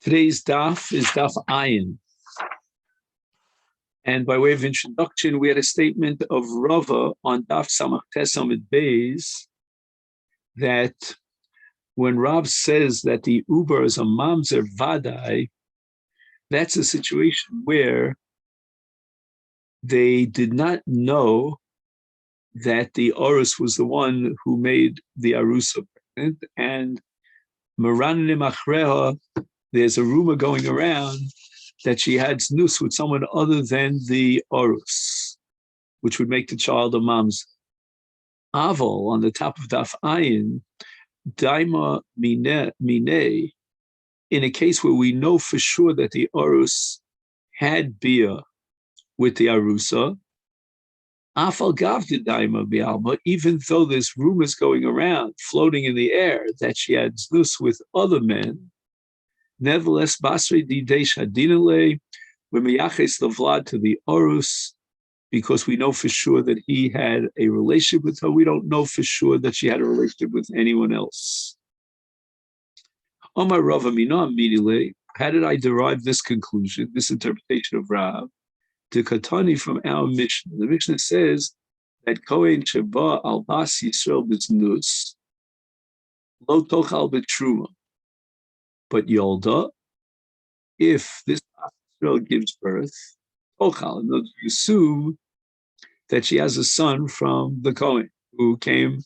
Today's daf is daf ayin. And by way of introduction, we had a statement of Rava on daf samach tes amid beis that when Rav says that the uber is a mamzer vadai, that's a situation where they did not know that the orus was the one who made the arusa pregnant, and Maran Nimachreha, there's a rumor going around that she had znus with someone other than the orus, which would make the child a mamzer. Aval, on the top of daf ayin, daima mine, in a case where we know for sure that the orus had bia with the arusa, afal gav the daima bialma, even though there's rumors going around, floating in the air, that she had znus with other men, nevertheless, basri didesh hadinale, when miyaches the vlad to the orus, because we know for sure that he had a relationship with her. We don't know for sure that she had a relationship with anyone else. Omar Rav Amina immediately, how did I derive this conclusion, this interpretation of Rav? To Katani from our Mishnah. The Mishnah says that Kohen Sheba al Bas Yisrael Biznus Lo Tochal Betruma. But Yolda, if this Bas Yisrael gives birth, Tochal, and those you assume that she has a son from the Kohen who came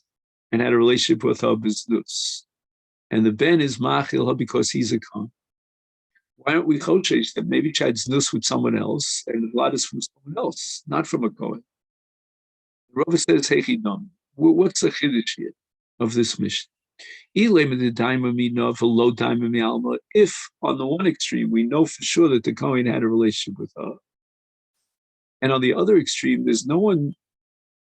and had a relationship with her Biznus. And the Ben is Machil her because he's a Kohen. Why don't we chochesh that maybe she had znus with someone else and the blood is from someone else, not from a Kohen? Rava says, Hechidon, what's the chiddush here of this mission? If on the one extreme we know for sure that the Kohen had a relationship with her, and on the other extreme there's no one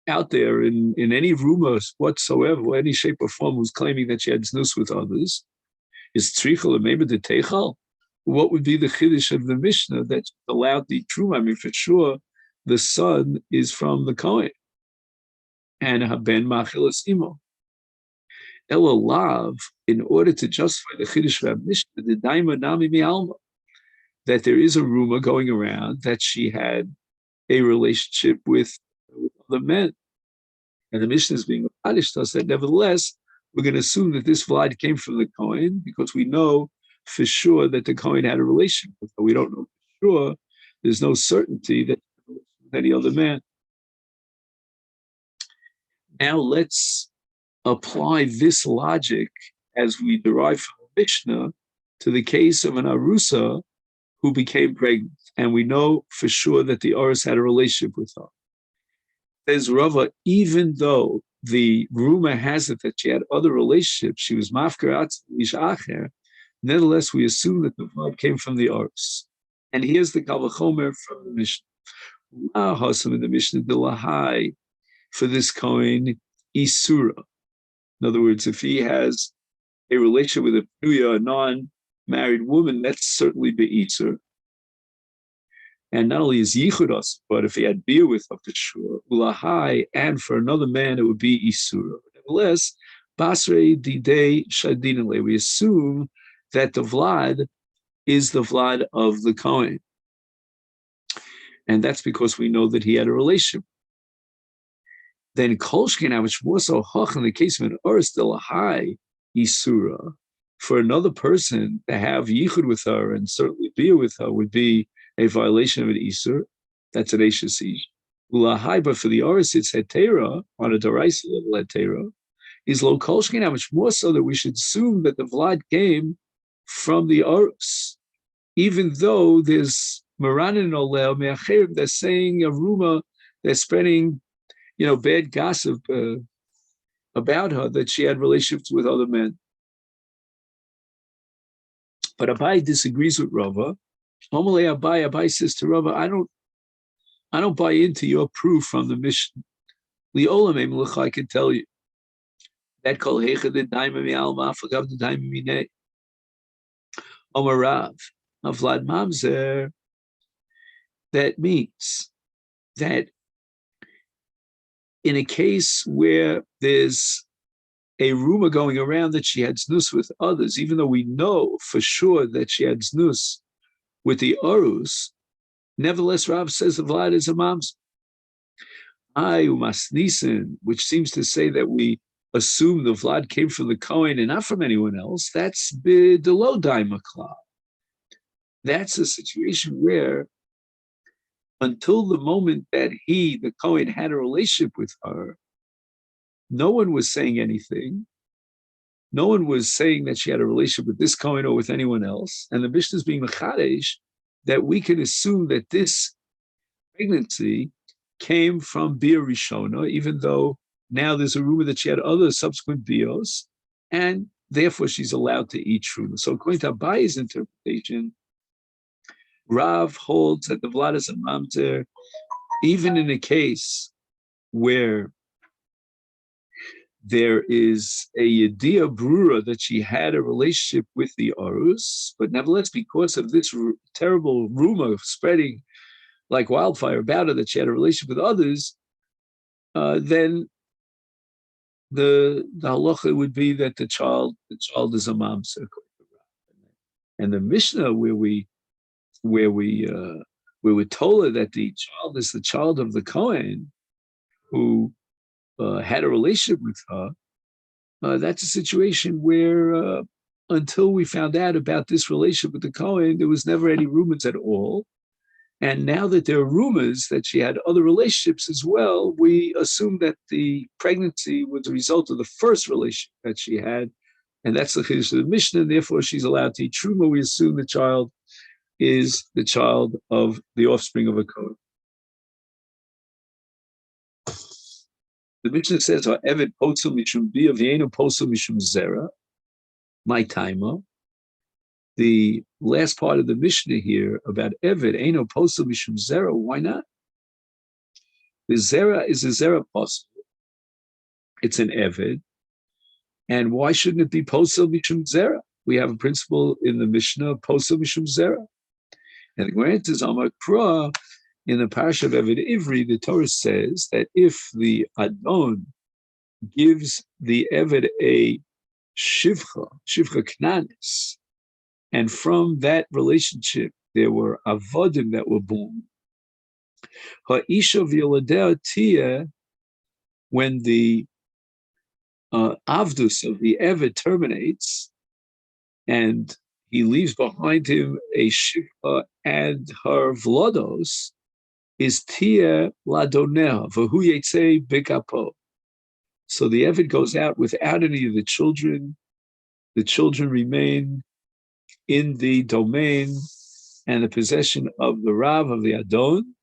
out there in any rumors whatsoever, or any shape or form, who's claiming that she had znus with others, is tzrichel or maybe the teichal? What would be the chiddush of the Mishnah that allowed the truma? I mean, for sure, the son is from the Kohen, and haben machilas imo. Elolav, in order to justify the chiddush of Mishnah, the daima nami mi'alma, that there is a rumor going around that she had a relationship with other men, and the Mishnah is being punished us that nevertheless we're going to assume that this vlad came from the Kohen because we know for sure that the Kohen had a relationship with her. We don't know for sure. There's no certainty that with any other man. Now let's apply this logic as we derive from the Mishnah to the case of an Arusa who became pregnant, and we know for sure that the Orus had a relationship with her. Says Rava, even though the rumor has it that she had other relationships, she was mafkarat ish acher, nevertheless, we assume that the blood came from the Orus. And here's the Kal V'chomer from the Mishnah. Hasam in the Mishnah, the Lahai, for this Kohen, Isura. In other words, if he has a relationship with a Pnuya, a non-married woman, that's certainly Be'isur. And not only is Yichudas, but if he had beer with her for sure, Ulahai, and for another man, it would be Isura. Nevertheless, Basrei Didei Shadinale, we assume that the Vlad is the Vlad of the Kohen. And that's because we know that he had a relationship. Then Kolshkin, which more so Hoch, in the case of an Urs Delahai Isura, for another person to have Yichud with her and certainly beer with her would be a violation of an Isur. That's an Eishasi. Ulahai, but for the Urs, it's Hetera, on a Daraisa level Hetera, is Lo Kolshkin, how much more so that we should assume that the Vlad came from the Orus, even though there's Maranin Olel Me'acherim, they're saying a rumor, they're spreading, bad gossip about her that she had relationships with other men. But Abai disagrees with Rava. Normally, Abai says to Rava, I don't buy into your proof from the Mishnah. I can tell you that Kol Hecha the Daima Mi'alma Afagav the Daima Minei. Omarav, Vlad Mamzer, that means that in a case where there's a rumor going around that she had znus with others, even though we know for sure that she had znus with the Orus. Nevertheless, Rav says the Vlad is a mamzer. Umas Nisan, which seems to say that we assume the Vlad came from the Kohen and not from anyone else. That's below Daimakla. That's a situation where until the moment that the Kohen, had a relationship with her, no one was saying anything. No one was saying that she had a relationship with this Kohen or with anyone else. And the Mishnah is being mechadesh that we can assume that this pregnancy came from Bia Rishona, even though now there's a rumor that she had other subsequent bios, and therefore she's allowed to eat truma. So according to Abayi's interpretation, Rav holds that the Vlad is a mamzer, even in a case where there is a Yediyah Brura that she had a relationship with the Orus, but nevertheless, because of this terrible rumor spreading like wildfire about her that she had a relationship with others, then the halacha would be that the child is a mamzer. And the Mishnah where we were told that the child is the child of the Kohen who had a relationship with her, that's a situation where until we found out about this relationship with the Kohen, there was never any rumors at all. And now that there are rumors that she had other relationships as well, we assume that the pregnancy was a result of the first relationship that she had. And that's the chiddush of the Mishnah, and therefore she's allowed to eat truma. We assume the child is the child of the offspring of a Kohen. The Mishnah says, "Evet posel mishum bia v'yeinu posel mishum zera." My timer. The last part of the Mishnah here about Evet eino posel mishum zera. Why not? The zera is a zera posel. It's an Evet, and why shouldn't it be posel mishum zera? We have a principle in the Mishnah, posel mishum zera, and the Gemara is Amar Kra. In the Parsha of Evet Ivri, the Torah says that if the Adon gives the Evet a shivcha knanis, and from that relationship there were avodim that were born, ha'isha v'yoladea tia, when the avdus of the Evet terminates, and he leaves behind him a shivcha and her vlodos, is tia ladoneha v'hu yetzei bikapo. So the Evet goes out without any of the children. The children remain in the domain and the possession of the Rav, of the Adon.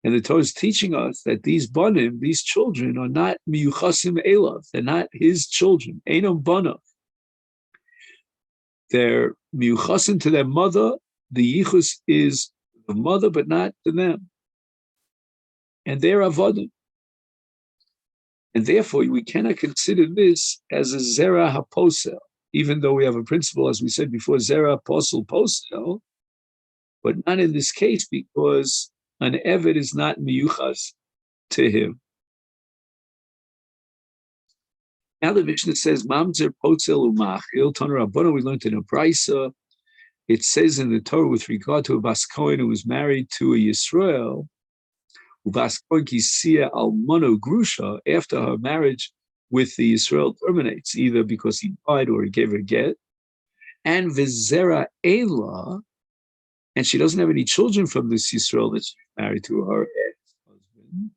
And the Torah is teaching us that these banim, these children, are not miyuchasim elav. They're not his children. Einom banav. They're miyuchasim to their mother. The yichus is the mother, but not to them. And they're avodim. And therefore, we cannot consider this as a zera haposel, even though we have a principle, as we said before, zera posel, but not in this case because an Evet is not miyuchas to him. Now the Mishnah says, Mamzer posel umachil, Tanur Rabbana, we learned in a Brisa, it says in the Torah with regard to a Bas Kohen who was married to a Yisrael, Bas Kohen kisia almono grusha, after her marriage with the Yisrael terminates, either because he died or he gave her get, and vizera ela, and she doesn't have any children from this Yisrael that she's married to her ex-husband.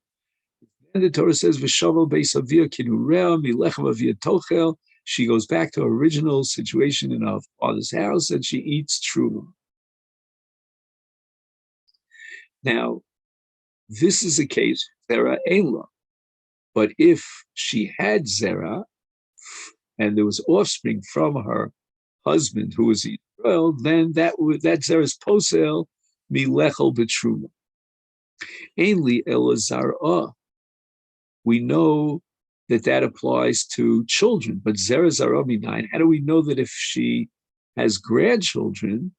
And the Torah says, "V'shavel beis avia kinurea milechem avia tochel." She goes back to her original situation in her father's house, and she eats truma. Now, this is a case zera ela, but if she had zera and there was offspring from her husband who was Israel, then that zera is posel milechel betruma. Ainly elazarah. We know that applies to children, but zera zara minayin. How do we know that if she has grandchildren,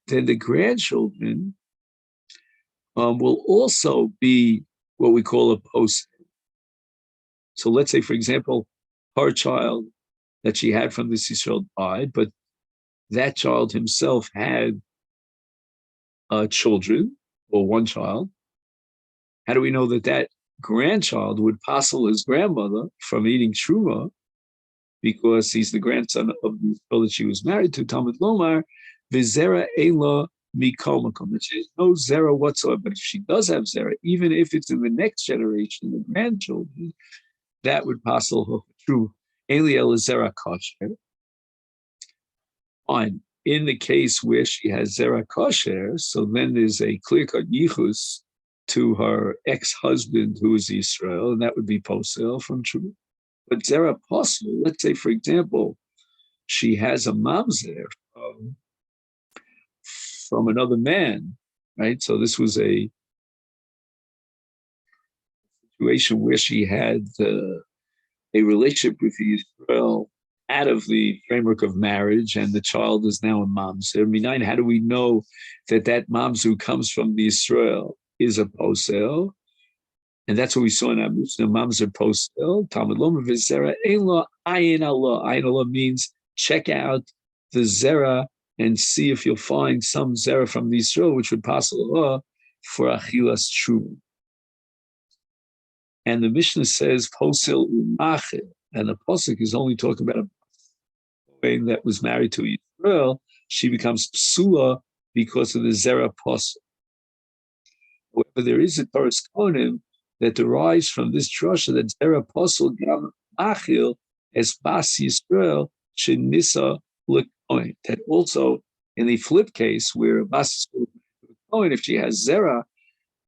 then the grandchildren will also be what we call a posel? So let's say, for example, her child that she had from this Yisrael died, but that child himself had children, or one child. How do we know that that grandchild would passel his grandmother from eating truma because he's the grandson of the girl that she was married to? Talmud Lomar, v'zera ela mikol makom. She has no zera whatsoever. But if she does have zera, even if it's in the next generation, the grandchildren, that would passel her true. Eliel is zera kosher. Fine. In the case where she has zera kosher, so then there's a clear-cut yichus to her ex-husband who is Israel, and that would be posel from true. But zera posel, let's say, for example, she has a mamzer from another man, right? So this was a situation where she had a relationship with Israel out of the framework of marriage, and the child is now a mamzer. Minayin, how do we know that that mamzer who comes from the Israel is a posel? And that's what we saw in our Mishnah, mamzer posel. Talmud Lomar v'zera ein lo ayin Allah. Ayin Allah means check out the zera and see if you'll find some zera from the Israel which would pass Allah for achilas true. And the Mishnah says posel umachir, and the posuk is only talking about a woman that was married to Israel. She becomes psula because of the zera posel. However, there is a Torah's konim that derives from this drasha that zera posel gam achil es bas Yisrael shenisa lekohen. That also in the flip case where bas Yisrael, if she has zera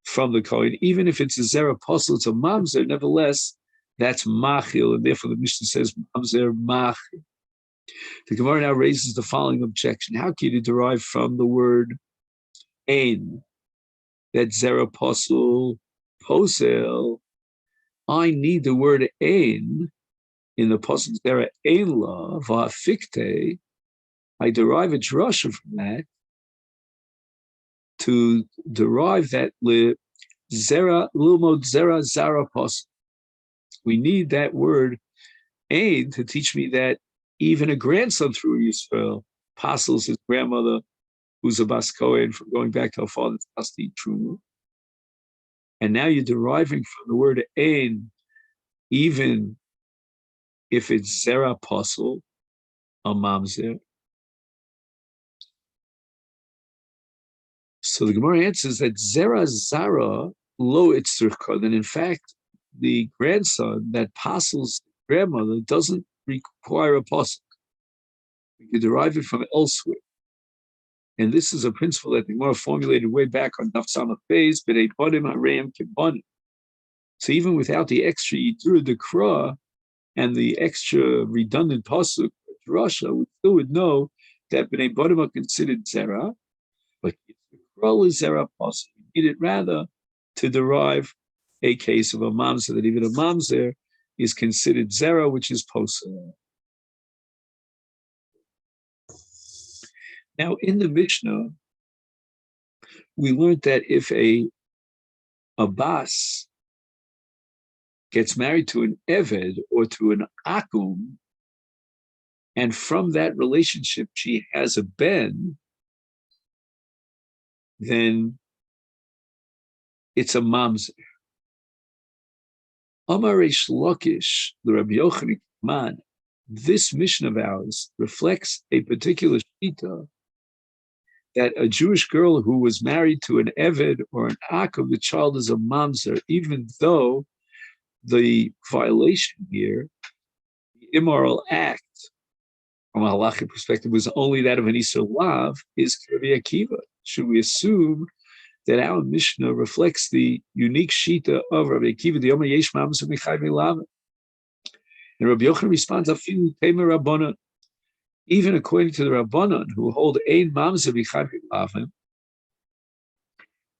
from the kohen, even if it's a zera posel to mamzer, nevertheless that's machil, and therefore the Mishnah says mamzer machil. The Gemara now raises the following objection: how can you derive from the word ein that zera posel posel? I need the word ein in the posel zera ein la va'fikte. I derive a drasha from that to derive that zera lilmod zera zara posel. We need that word ein to teach me that even a grandson through Yisrael pasels his grandmother, who's a bas kohen, from going back to her father's asti truma. And now you're deriving from the word ein, even if it's zera posel, a mamzer. So the Gemara answers that zera zara lo itzurcha, that in fact the grandson that pasels grandmother doesn't require a posel. We could derive it from elsewhere. And this is a principle that the Gemara formulated way back on Daf Samach Beis, b'nei bodim hareim kibonim. So even without the extra Yitura Dekra and the extra redundant pasuk drasha, we still would know that b'nei bodim are considered zera, but Dekra is zera pasuk. We need it rather to derive a case of a mamzer, that even a mamzer is considered zera, which is posel. Now, in the Mishnah, we learned that if a bas gets married to an eved or to an akum, and from that relationship she has a ben, then it's a mamzer. Amar Reish Lakish, the Rabbi Yochanan man, this Mishnah of ours reflects a particular shita that a Jewish girl who was married to an eved or an akum, the child is a mamzer, even though the violation here, the immoral act, from a halachic perspective, was only that of an Isur Lav, is Rabbi Akiva. Should we assume that our Mishnah reflects the unique shita of Rabbi Akiva, the Yomi Yesh Mamzer Michai V'Lav? And Rabbi Yochanan responds, Afilu Temer Rabbanan. Even according to the Rabbanan, who hold Ein Mamzer Michai V'Lav,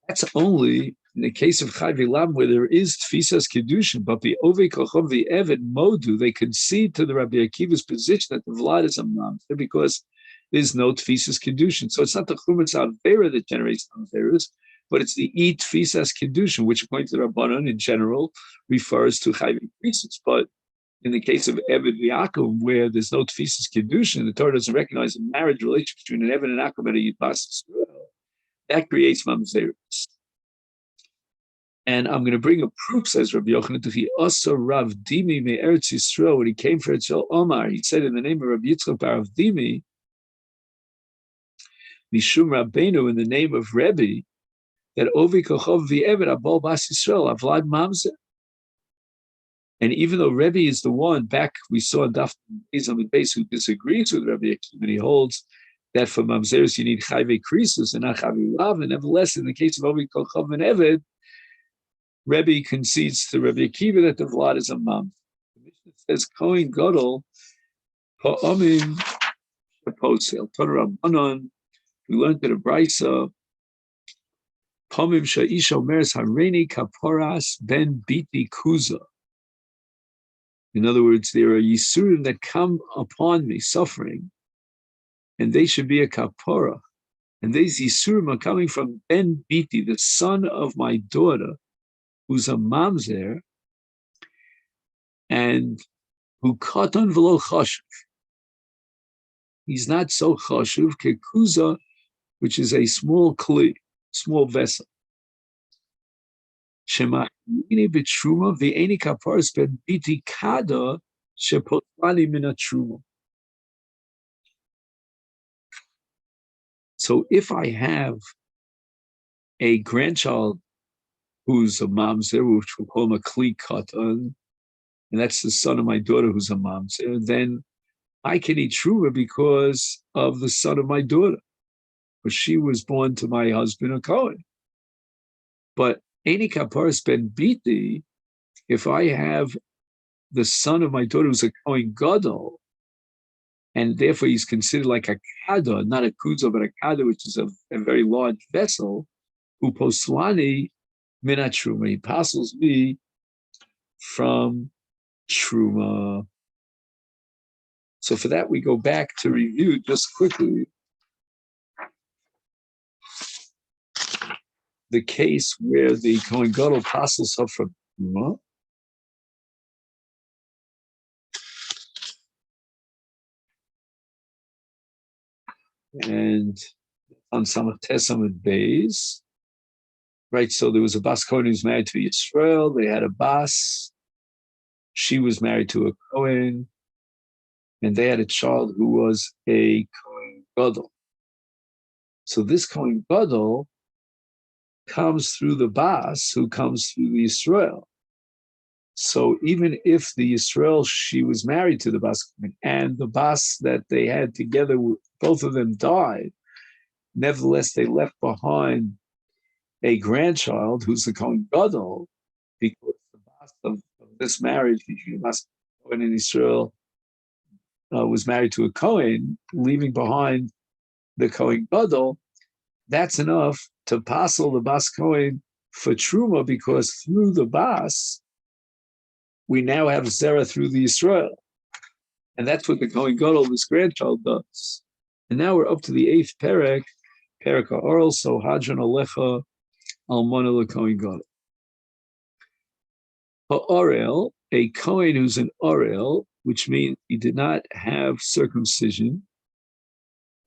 that's only in the case of Chai V'Lav where there is Tfisas Kedushin, but the Ovei Kochov, the Eved Modu, they concede to the Rabbi Akiva's position that the Vlad is a Mamzer because there's no Tfisas Kedushin. So it's not the Chumetz Avera that generates Averas, but it's the E Tfisas Kedushin, which according to the Rabbanan in general refers to Chai V'Tfisas. But in the case of Eved Yaakov, where there's no Tfisis Kedushin, the Torah doesn't recognize a marriage relationship between an Eved and Yaakov and a Yibas Yisrael, that creates Mamzeris. And I'm going to bring a proof, says Rabbi Yochanan, to he also Rav Dimi me Eretz Yisrael, when he came for Eretz Omar, he said in the name of Rabbi Yitzchak bar Rav Dimi, Mishum Rabbeinu, in the name of Rebbe, that Ovi Kochov v'Eved Abol Bas Yisrael Avlad Mamzer. And even though Rebbe is the one, back we saw in Daf Bezam Beis, who disagrees with Rabbi Akiva, and he holds that for Mamzeris you need Chayve Krisus and not Chayve Lav, and nevertheless, in the case of Ovi Kochov and Eved, Rebbe concedes to Rabbi Akiva that the Vlad is a Mam. The Mishnah says, Kohen Gadol, Ha'omim Shaposel, Torah. We learned that a Brisa, Pomim Sha'ish Omeres Hareini Kaporas Ben Biti Kuza. In other words, there are Yisurim that come upon me, suffering, and they should be a Kapora. And these Yisurim are coming from Ben Biti, the son of my daughter, who's a Mamzer, and who Katan V'lo Chashuv. He's not so Chashuv, Kekuza, which is a small kli, small vessel. Shema'ini b'truma v'eni kaparas ben biti kada shepotlani min truma. So if I have a grandchild who's a mamzer, which we'll call him a kli katan, and that's the son of my daughter who's a mamzer, then I can eat truma because of the son of my daughter. But she was born to my husband, a Kohen. But Eni Kaparas Ben Biti, if I have the son of my daughter who's a Kohen Gadol, and therefore he's considered like a Kada, not a Kuzo, but a Kada, which is a very large vessel, who poslani minat Truma, he passes me from Truma. So for that, we go back to review just quickly the case where the Kohen Gadol passes up from Truma. And on some Testament days, right? So there was a Bas Kohen who was married to Yisrael. They had a Bas. She was married to a Kohen, and they had a child who was a Kohen Gadol. So this Kohen Gadol comes through the Bas, who comes through the Yisrael. So even if the Yisrael, she was married to the Bas Kohen, and the Bas that they had together, both of them died, nevertheless, they left behind a grandchild who's the Kohen Gadol, because the Bas of this marriage between Bas Kohen and Israel was married to a Kohen, leaving behind the Kohen Gadol. That's enough to passel the Bas Kohen for Truma, because through the Bas, we now have Zerah through the Yisrael. And that's what the Kohen Gadol, this grandchild, does. And now we're up to the 8th Perek HaOrel, so Hadron Alecha Almona LeKohen Gadol. HaOrel, a Kohen who's an Orel, which means he did not have circumcision.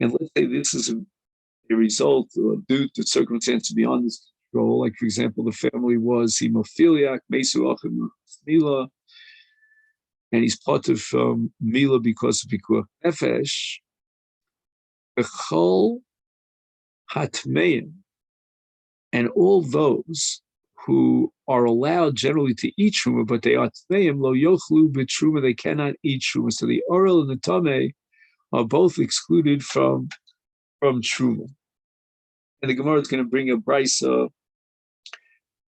And let's say this is a result due to circumstances beyond his control. Like, for example, the family was hemophiliac, Mesu Achim Mila, and he's parted from Mila because of Pikuach Nefesh. Bechol Hatmeim, and all those who are allowed generally to eat truma, but they are tmeim lo yochlu b'truma, they cannot eat truma. So the orel and the tameh are both excluded from truma. And the Gemara is going to bring a brisa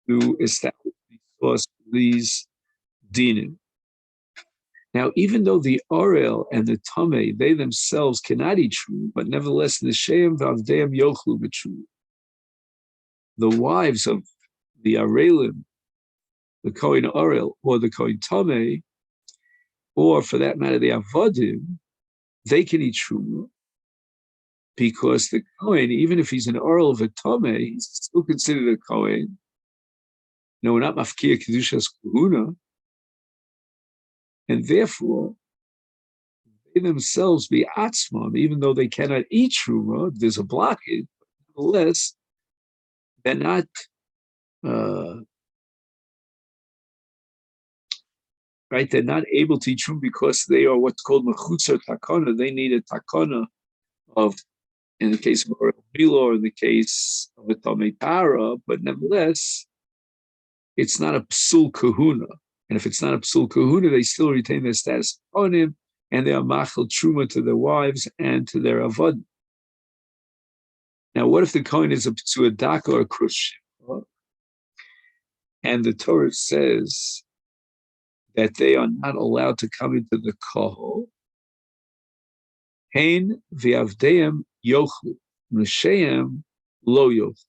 to establish the source of these dinim. Now, even though the orel and the tameh, they themselves cannot eat truma, but nevertheless, nesheim v'avdeim yochlu b'truma. The wives of the Arelim, the Kohen Orel, or the Kohen Tameh, or for that matter, the Avodim, they can eat Truma, because the Kohen, even if he's an Orel of a Tameh, he's still considered a Kohen. No, we're not Mafkia Kedushas Kuhuna. and therefore they themselves be atzmam, even though they cannot eat truma, there's a blockage. Nevertheless, they're not right. They're not able to eat truma because they are what's called mechutzer takana. They need a takana of, in the case of Bilo, or in the case of a Tometara, but nevertheless, it's not a psul kahuna. And if it's not a psul kahuna, they still retain their status on him, and they are machal truma to their wives and to their avad. Now, what if the Kohen is a psuadaka or a krush? And the Torah says that they are not allowed to come into the kohol. Hein v'avdeim yochlu, m'sheim lo yochlu.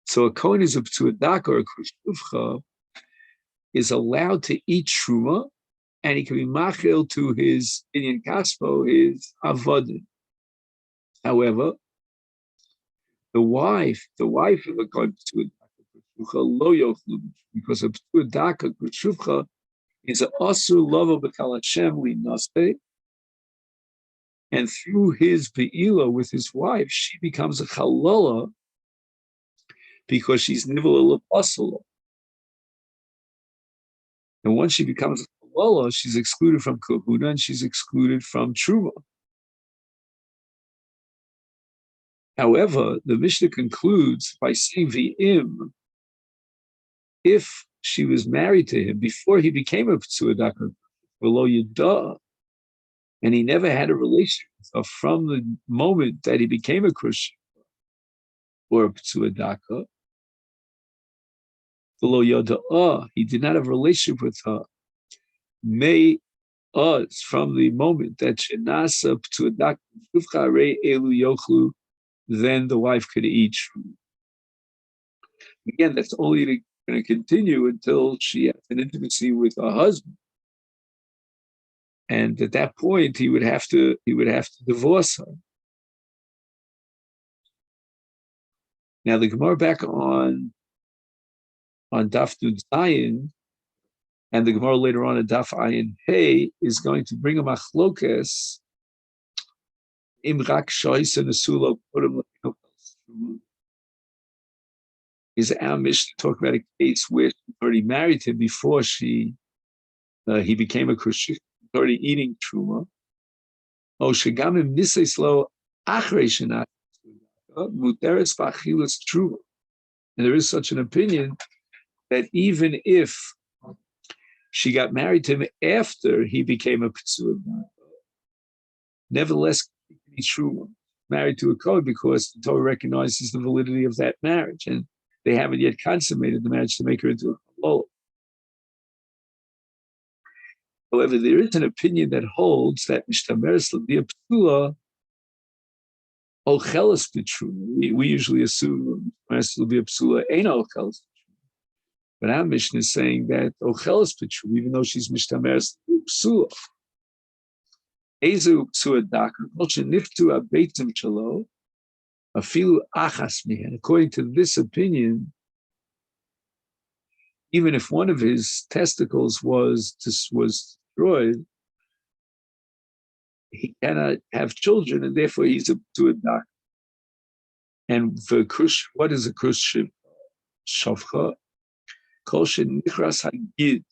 So a Kohen is a psuadaka or a krushuvcha is allowed to eat truma, and he can be machil to his inyan kaspo, his avodim. However, the wife of a Kohen lo yochlu, because a psuadaka krushuvcha is an asur lava b'kal Hashem linaseh, and through his be'ila with his wife, she becomes a chalala because she's nivel l'pasala. And once she becomes a chalala, she's excluded from kahuna and she's excluded from truma. However, the Mishnah concludes by saying v'im, if she was married to him before he became a psuadaka below yada, and he never had a relationship with her from the moment that he became a Christian or a psuadaka, below yada, he did not have a relationship with her. May us from the moment that shenasa psuadaka shufcha elu yochlu, then the wife could eat. Again, that's only going to continue until she has an intimacy with her husband, and at that point he would have to divorce her. Now the Gemara back on Daf Nud Zayin, and the Gemara later on at Daf Ayin Hey is going to bring a machlokes imrak shoyse nesulo purim. Is our Mishnah talk about a case where she already married him before he became a Christian, already eating truma. Oh, shegamim niseslo achrei shenat muteres v'achilas truma. And there is such an opinion that even if she got married to him after he became a p'tzur, nevertheless, he can be truma, married to a Kohen, because the Torah recognizes the validity of that marriage, and they haven't yet consummated the marriage to make her into a halal. However, there is an opinion that holds that mishtameres l'bia p'tula ochelas b'truma. We usually assume mishtameres l'bia p'tula ain't ochelas, but our Mishnah is saying that ochelas b'truma, even though she's mishtameres l'bia p'tula. Ezu p'tula dakar kol sheniftu abeitim shelo afilu achas mihen. According to this opinion, even if one of his testicles was destroyed, he cannot have children, and therefore he's a p'tula. And for krush, what is a krush shavcha? Kol shenichras hagid.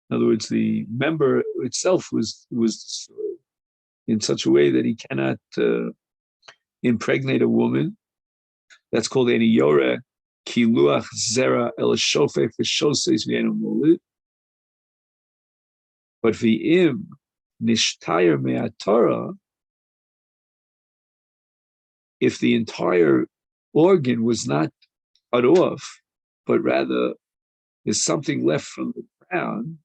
In other words, the member itself was destroyed in such a way that he cannot impregnate a woman. That's called any yore kiluach zera el shofech v'shoses v'enu molid. But v'im nishtayr me'atorah, if the entire organ was not cut off, but rather there's something left from the crown,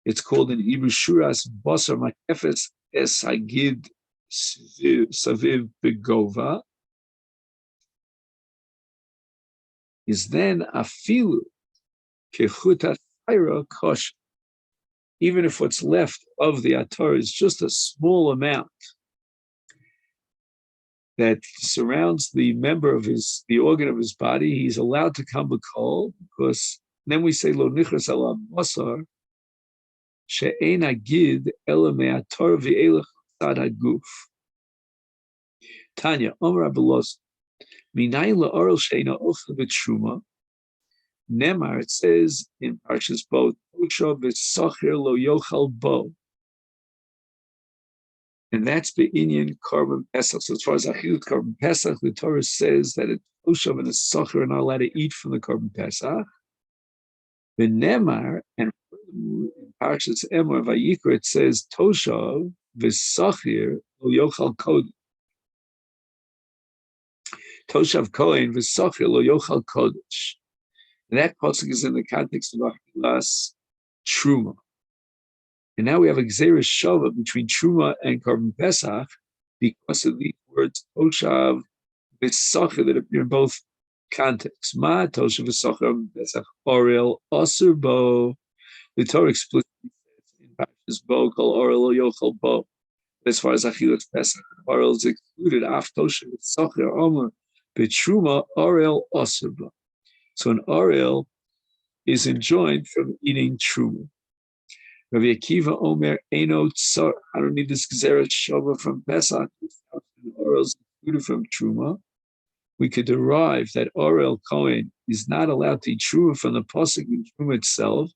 it's called in Hebrew shuras basar makefes es hagid saviv begova, is then afilu kechuta chayra kosher. Even if what's left of the atar is just a small amount that surrounds the member of the organ of his body, he's allowed to come b'kol, because then we say lo nichras ala basar, she'ein agid ela me'ator v'elech tzad haguf. Tanya, Omer Abelos, minayin la'orel she'ena ochel b'truma. Nemar, it says in Parshas Bo, Tosha v'socher lo yochal bo. And that's Be'inyan Karban Pesach. So as far as Achilut Karban Pesach, the Torah says that a Toshav and a Socher are not allowed to eat from the Karban Pesach. The Nemar, and in Parshas Emor Vayikra, it says Toshav v'Socher lo yochal kodesh. Toshav Kohen v'Socher lo yochal kodesh. And that pasuk is in the context of Achilas Truma. And now we have a Gzeirah Shava between Truma and Karban Pesach because of these words Toshav v'Socher that appear in both contexts. Ma Toshav v'Socher Pesach Orel Asur Bo. The Torah explicitly says in Parshas Bo Kol Orel Lo Yochal Bo. As far as Achilas Pesach, Orel is excluded. Af Toshav v'Socher Omer b'Truma Orel Asur Bo. So an Orel is enjoined from eating Truma. Rabbi Akiva Omer Eino Tsar. I don't need this Gzeirah Shava from Pesach. Orel is excluded from Truma. We could derive that Orel Kohen is not allowed to eat Truma from the pasuk in Truma itself.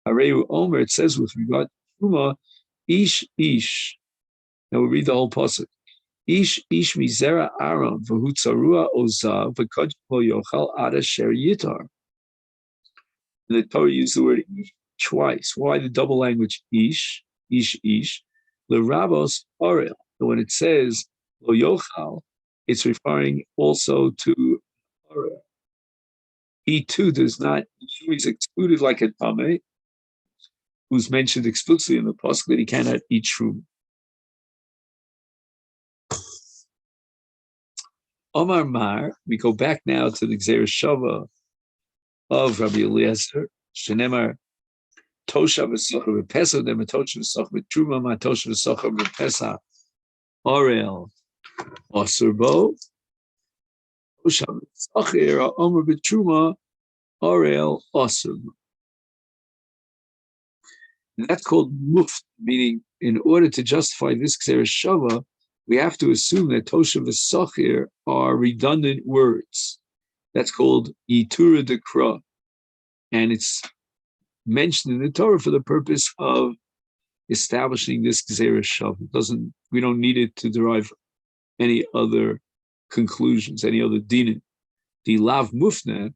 Areu Omer, it says with regard to Truma, Ish Ish. Now we read the whole pasuk. Ish Ish Mizera Aaron v'hutzarua ozav v'kodsh lo yochal ad asher yitar. The Torah used the word Ish twice. Why the double language Ish, Ish, Ish? L'rabos Orel. So when it says Lo Yochal, it's referring also to Orel. He too does not, he's excluded like a Tameh, who's mentioned explicitly in the pasuk that he cannot eat Truma. Omar Mar, we go back now to the Gzeirah Shava of Rabbi Eliezer, Shenemar, Toshav v'Socher v'Pesach, then Toshav v'Socher v'Truma, ma Toshav v'Socher v'Pesach, Orel, Asur Bo, Toshav v'Socher, Omer v'Truma, Orel, Asur Bo. And that's called muft, meaning in order to justify this Gzeirah Shava, we have to assume that Toshav v'Socher are redundant words. That's called Yitura Dekra. And it's mentioned in the Torah for the purpose of establishing this Gzeirah Shava. We don't need it to derive any other conclusions, any other dinim. The lav mufne,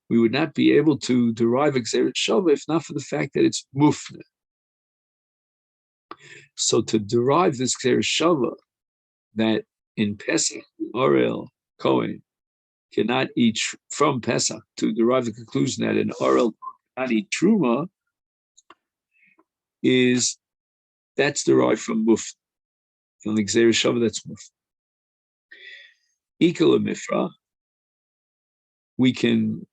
we would not be able to derive a Gzeirah Shava if not for the fact that it's mufne. So to derive this Gzeirah Shava, that in Pesach, Orel Kohen cannot eat from Pesach, to derive the conclusion that an Orel cannot eat Truma, that's derived from Muf, from the Gzeirah Shava, that's Muf. Ikala Mifra, we can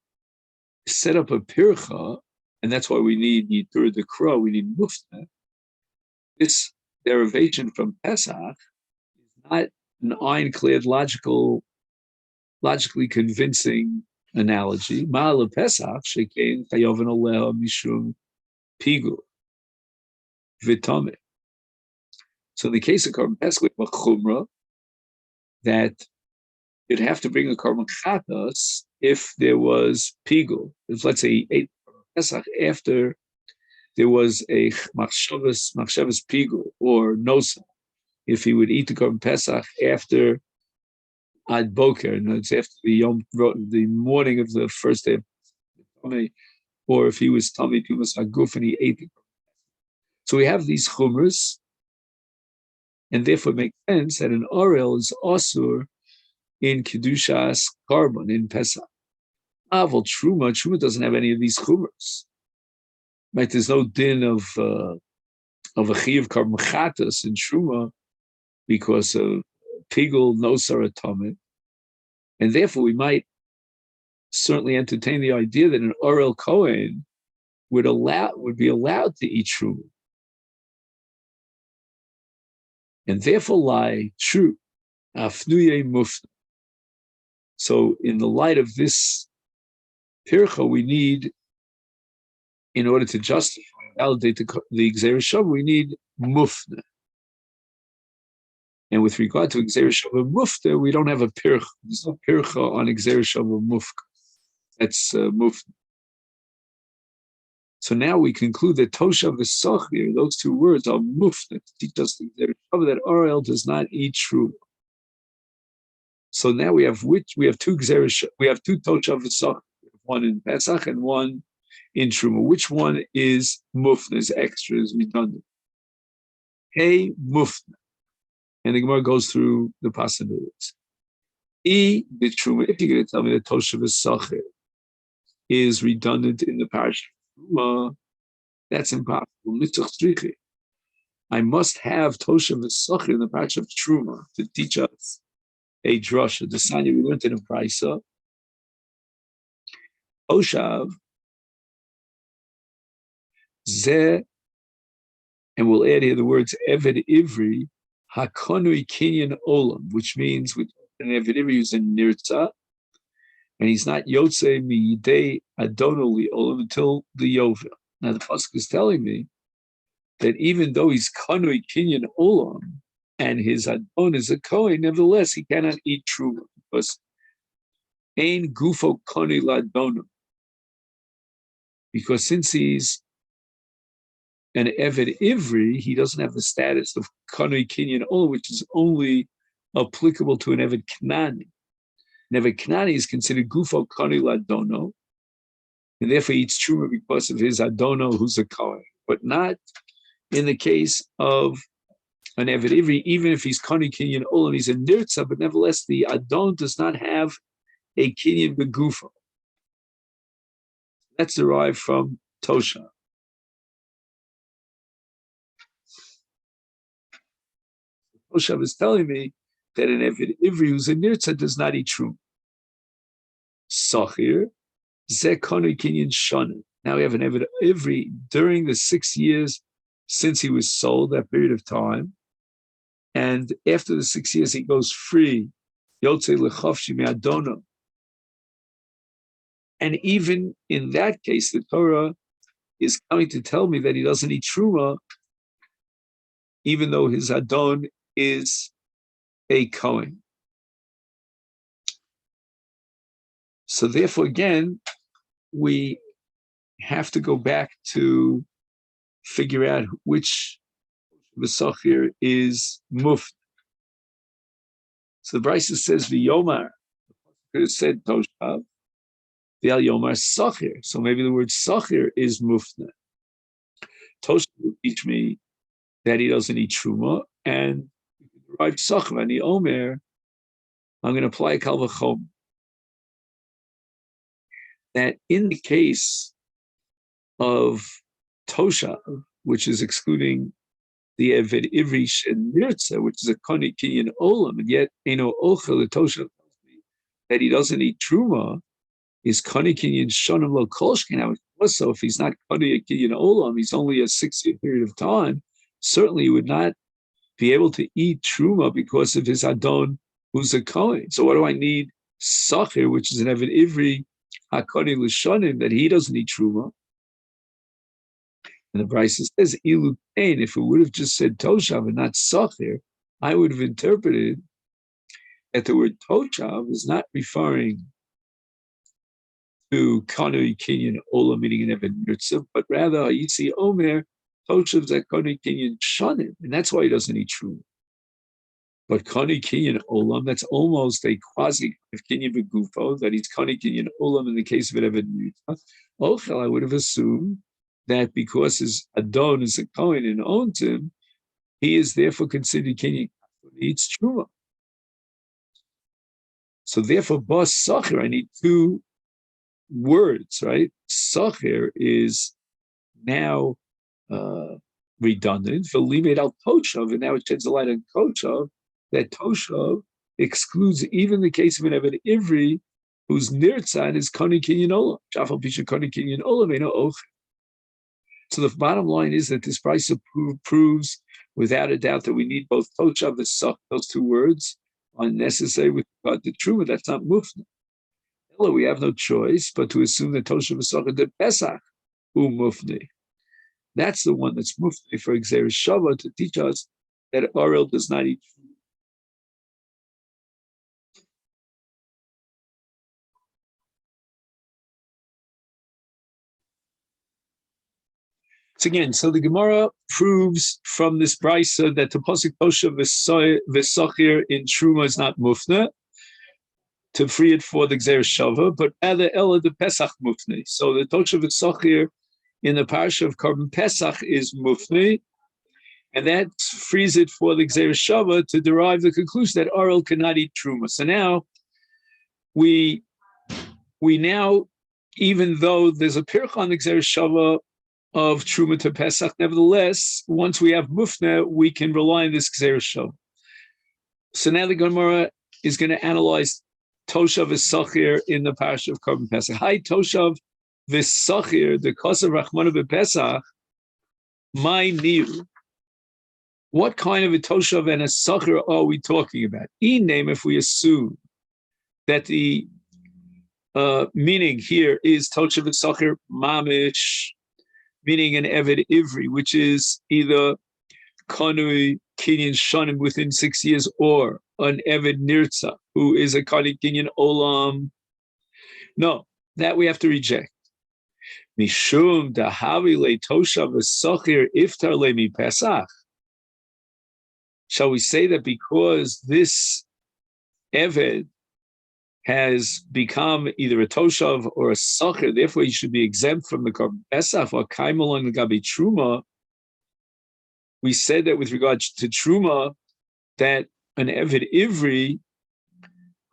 set up a Pircha, and that's why we need Yitur Dekra, we need Mufta. This derivation from Pesach is not an ironclad logically convincing analogy. Ma'ala Pesach shekein chayoven aleha mishum pigu v'tameh. So in the case of Karban Pesach, we have a chumrah that you'd have to bring a Karban Chatas if there was pigu. If let's say he ate Pesach after there was a machshavas pigu or nosa, if he would eat the Karban Pesach after Ad Boker, and it's after the morning of the first day of Tummy, or if he was Tummy Pimus Aguf and he ate the Karban Pesach. So we have these chumras, and therefore it makes sense that an Orel is asur in Kedushas Karban, in Pesach. Aval Truma doesn't have any of these chumras. Right? There's no din of a chiv Karban Chatas in Truma because of Pigul no Saratomit. And therefore we might certainly entertain the idea that an Orel Kohen would be allowed to eat Truma. And therefore lie true. Afnuye mufna. So in the light of this pircha, we need, in order to justify validate the Gzeira Shava, we need Mufna. And with regard to Gzeira Shava Mufta, we don't have a pircha. There's no pircha on Gzeira Shava Mufka. That's Mufna. So now we conclude that Toshav v'Sachir, those two words are Mufna, to teach us the Gzeira Shava, that Ariel does not eat truma. So now we have two Gzeira, we have two Toshav v'Sachir, one in Pesach and one in Truma. Which one is Mufna, is extra, is redundant? Hey, Mufna. And the Gemara goes through the possibilities. The Truma, if you're going to tell me that Toshav v'Sachir is redundant in the parish of Truma, that's impossible. I must have Toshav v'Sachir in the parish of Truma to teach us a drasha. The Sanya we learned in a Praisa. Toshav Zeh, and we'll add here the words Eved Ivri, Hakonui Kinyan Olam, which means with an Eved Ivri who's in Nirtza, and he's not Yotze Miyidei Adonoli Olam until the Yovel. Now the pasuk is telling me that even though he's Konui Kinyan Olam and his Adon is a Kohen, nevertheless he cannot eat truma because Ein Gufo Konui Ladonum. Because since he's an Eved Ivri, he doesn't have the status of Konui Kinyan Olam, which is only applicable to an Eved Knani. An Eved Knani is considered Gufo Konui Ladono, and therefore he eats truma because of his Adono, who's a Kohen, but not in the case of an Eved Ivri, even if he's Konui Kinyan Olam, he's a Nirtza, but nevertheless the Adon does not have a Kinyan Begufo. That's derived from Tosha. Tosha is telling me that an Eved Ivri who's a Nirtza does not eat truma. Sachir, Zeh Konui Kinyan Shana. Now we have an Eved Ivri during the 6 years since he was sold, that period of time. And after the 6 years, he goes free. Yotze Lechavshi Me'adono. And even in that case, the Torah is coming to tell me that he doesn't eat truma, even though his Adon is a Kohen. So therefore, again, we have to go back to figure out which Masechet is Muft. So the Brisa says, V'yomar, could have said Toshav, V'al Yomar Sachir. So maybe the word Sachir is Mufna. Toshav will teach me that he doesn't eat Truma, and derive Sachir, and the Omer, I'm going to apply a Kal V'chom. That in the case of Toshav, which is excluding the Eved Ivri and Nirtza, which is a Konui Kinyan Olam, and yet Eino Ochel, the Toshav tells me that he doesn't eat Truma, is Konui Kinyan Shonim Lo Kolshkin. Now, also, if he's not Konui Kinyan Olam, he's only a 6-year period of time, certainly he would not be able to eat Truma because of his Adon, who's a Kohen. So what do I need? Sachir, which is an Eved Ivri, HaKonui L'shonim, that he doesn't eat Truma. And the Brisa says, Ilu Pain, if it would have just said Toshav and not Sachir, I would have interpreted that the word Toshav is not referring to Konui Kinyan Olam, meaning an Eved Nirtza, but rather Yitzi Omer, Toshav Zeh Konui Kinyan Shonim, and that's why he doesn't eat Truma. But Konui Kinyan Olam, that's almost a quasi of Kinyan Begufo, that he's Konui Kinyan Olam in the case of an Eved Nirtza. Ochel, I would have assumed that because his Adon is a Kohen and owns him, he is therefore considered Kinyan when he eats Truma. So therefore, Bas Sachir, I need two words, right? Sachir is now redundant. V'limed al Toshav, and now it sheds a light on Toshav, that Toshav excludes even the case of an Eved Ivri whose Nirtzan is Konui Kinyan Olam. Shafal Pisha Konui Kinyan Olam, Eino Ochel. So the bottom line is that this Brisa proves without a doubt that we need both Toshav and Sach, those two words, are necessary with regard to Truma. That's not Mufna. We have no choice but to assume that Toshav and Sach are the Pesach, Mufni. That's the one that's mufti for Xer Shava to teach us that Ariel does not eat. So again, so the Gemara proves from this brisa that the pasuk tosha v'sochir in truma is not mufna to free it for the Gzer Shava, but rather ella the Pesach mufni. So the tosha v'sochir in the parsha of Korban Pesach is mufni, and that frees it for the Gzer Shava to derive the conclusion that Ariel cannot eat truma. So now we now, even though there's a pirch on the Gzer Shava of Truma to Pesach, nevertheless, once we have Mufna, we can rely on this Gzer Shava. So now the Gemara is going to analyze Toshav V'Sachir in the Parsha of Korban Pesach. Hi, Toshav V'Sachir, the Kosav Rachmana B'Pesach, my niu. What kind of a Toshav and a Sachir are we talking about? Name, if we assume that the meaning here is Toshav V'Sachir Mamish, meaning an Eved Ivri, which is either Kanui Kinyan Shanim within 6 years, or an Eved Nirtza, who is a Kanui Kinyan Olam. No, that we have to reject. Mishum Dahavi Le Toshav V'Sachir Iftar Le Mi Pesach. Shall we say that because this Eved has become either a toshav or a sachir, therefore he should be exempt from the Korban Pesach or kaimol on the gabi truma? We said that with regard to truma, that an Eved Ivri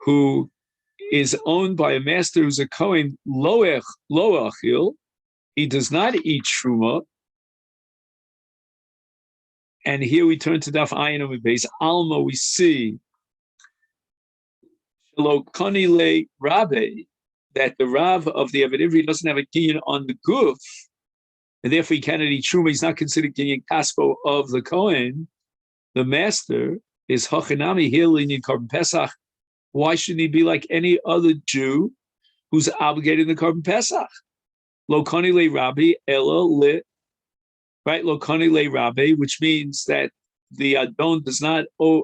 who is owned by a master who's a Kohen loachil, he does not eat truma. And here we turn to Daf Ayin Amud Beis Alma. We see that the Rav of the Eved Ivri doesn't have a kinyan on the guf, and therefore he cannot eat truma. He's not considered kinyan kaspo of the Kohen. The master is hachanami here in Korban Pesach. Why shouldn't he be like any other Jew who's obligated in the Korban Pesach? Lo kani le rabbi ela le, right? Lo kani le rabbi, which means that the Adon does not own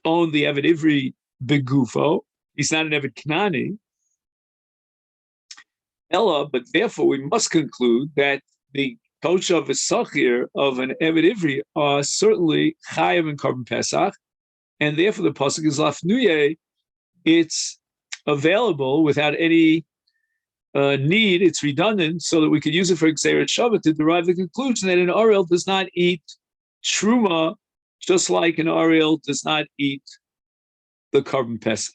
the Eved Ivri begufo. He's not an Eved Kanani. Ella, but therefore we must conclude that the Toshav V'Sachir of an Eved Ivri are certainly Chayav and Korban Pesach, and therefore the pasuk is Lafnuye. It's available without any need. It's redundant, so that we could use it for Xeret Shabbat to derive the conclusion that an Ariel does not eat Truma, just like an Ariel does not eat the Korban Pesach.